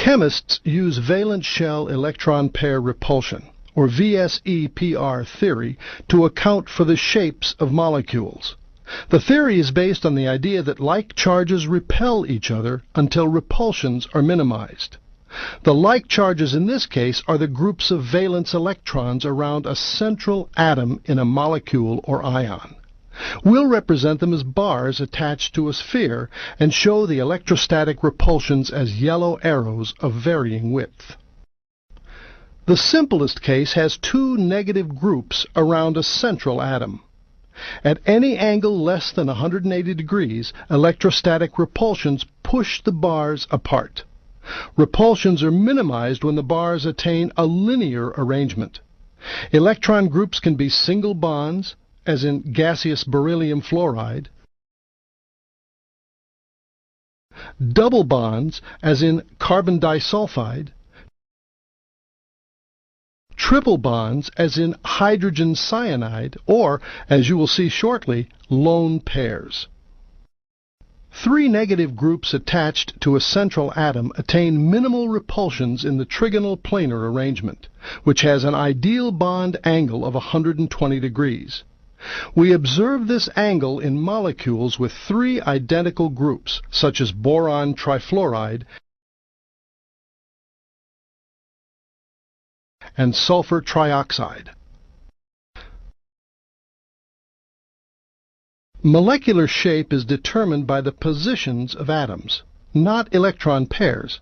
Chemists use valence shell electron pair repulsion, or VSEPR theory, to account for the shapes of molecules. The theory is based on the idea that like charges repel each other until repulsions are minimized. The like charges in this case are the groups of valence electrons around a central atom in a molecule or ion. We'll represent them as bars attached to a sphere and show the electrostatic repulsions as yellow arrows of varying width. The simplest case has two negative groups around a central atom. At any angle less than 180 degrees, electrostatic repulsions push the bars apart. Repulsions are minimized when the bars attain a linear arrangement. Electron groups can be single bonds, as in gaseous beryllium fluoride, double bonds, as in carbon disulfide, triple bonds, as in hydrogen cyanide, or, as you will see shortly, lone pairs. Three negative groups attached to a central atom attain minimal repulsions in the trigonal planar arrangement, which has an ideal bond angle of 120 degrees. We observe this angle in molecules with three identical groups, such as boron trifluoride and sulfur trioxide. Molecular shape is determined by the positions of atoms, not electron pairs.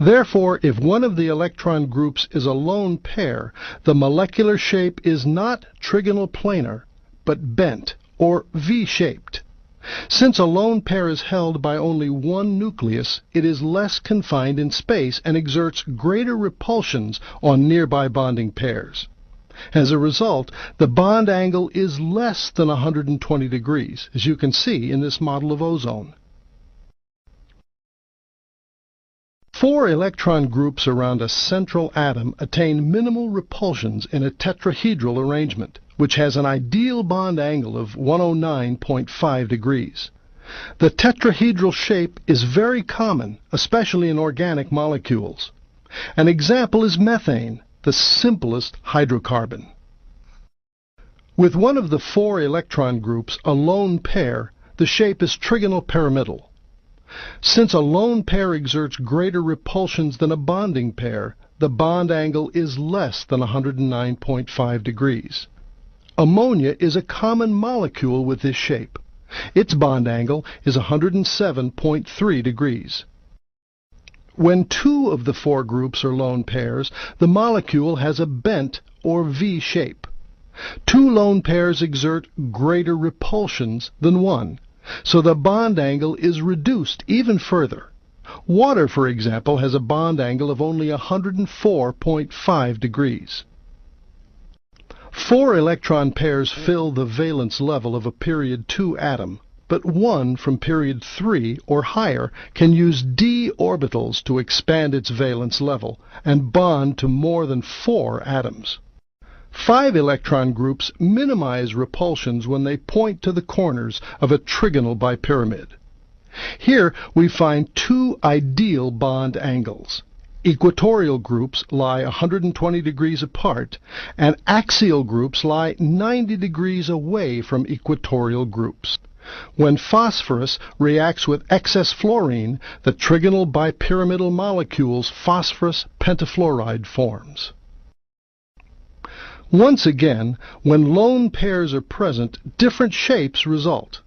Therefore, if one of the electron groups is a lone pair, the molecular shape is not trigonal planar, but bent or V-shaped. Since a lone pair is held by only one nucleus, it is less confined in space and exerts greater repulsions on nearby bonding pairs. As a result, the bond angle is less than 120 degrees, as you can see in this model of ozone. Four electron groups around a central atom attain minimal repulsions in a tetrahedral arrangement, which has an ideal bond angle of 109.5 degrees. The tetrahedral shape is very common, especially in organic molecules. An example is methane, the simplest hydrocarbon. With one of the four electron groups a lone pair, the shape is trigonal pyramidal. Since a lone pair exerts greater repulsions than a bonding pair, the bond angle is less than 109.5 degrees. Ammonia is a common molecule with this shape. Its bond angle is 107.3 degrees. When two of the four groups are lone pairs, the molecule has a bent or V shape. Two lone pairs exert greater repulsions than one, so the bond angle is reduced even further. Water, for example, has a bond angle of only 104.5 degrees. Four electron pairs fill the valence level of a period 2 atom, but one from period 3 or higher can use d orbitals to expand its valence level and bond to more than 4 atoms. 5 electron groups minimize repulsions when they point to the corners of a trigonal bipyramid. Here we find two ideal bond angles. Equatorial groups lie 120 degrees apart, and axial groups lie 90 degrees away from equatorial groups. When phosphorus reacts with excess fluorine, the trigonal bipyramidal molecules phosphorus pentafluoride forms. Once again, when lone pairs are present, different shapes result.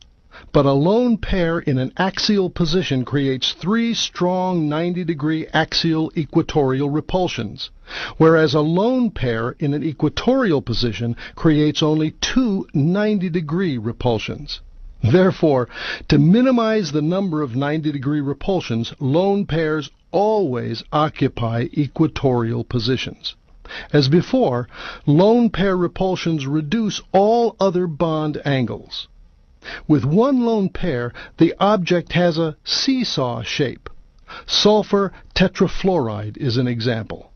But a lone pair in an axial position creates 3 strong 90-degree axial equatorial repulsions, whereas a lone pair in an equatorial position creates only 2 90-degree repulsions. Therefore, to minimize the number of 90-degree repulsions, lone pairs always occupy equatorial positions. As before, lone pair repulsions reduce all other bond angles. With one lone pair, the object has a seesaw shape. Sulfur tetrafluoride is an example.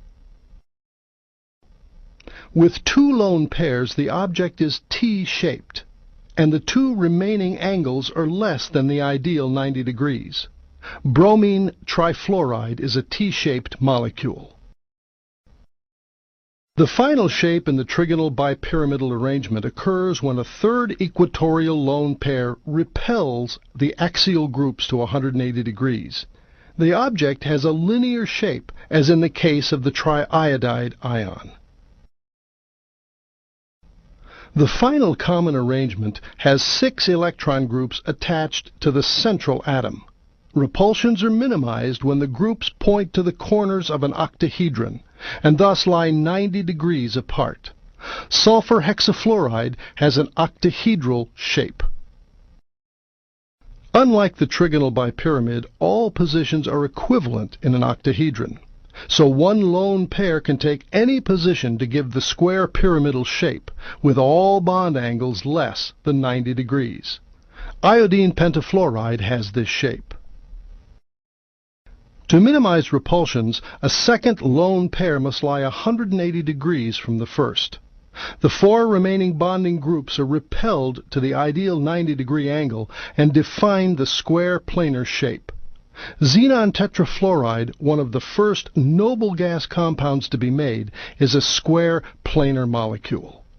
With 2 lone pairs, the object is T-shaped, and the 2 remaining angles are less than the ideal 90 degrees. Bromine trifluoride is a T-shaped molecule. The final shape in the trigonal bipyramidal arrangement occurs when a third equatorial lone pair repels the axial groups to 180 degrees. The object has a linear shape, as in the case of the triiodide ion. The final common arrangement has 6 electron groups attached to the central atom. Repulsions are minimized when the groups point to the corners of an octahedron, and thus lie 90 degrees apart. Sulfur hexafluoride has an octahedral shape. Unlike the trigonal bipyramid, all positions are equivalent in an octahedron. So one lone pair can take any position to give the square pyramidal shape, with all bond angles less than 90 degrees. Iodine pentafluoride has this shape. To minimize repulsions, a second lone pair must lie 180 degrees from the first. The 4 remaining bonding groups are repelled to the ideal 90-degree angle and define the square planar shape. Xenon tetrafluoride, one of the first noble gas compounds to be made, is a square planar molecule.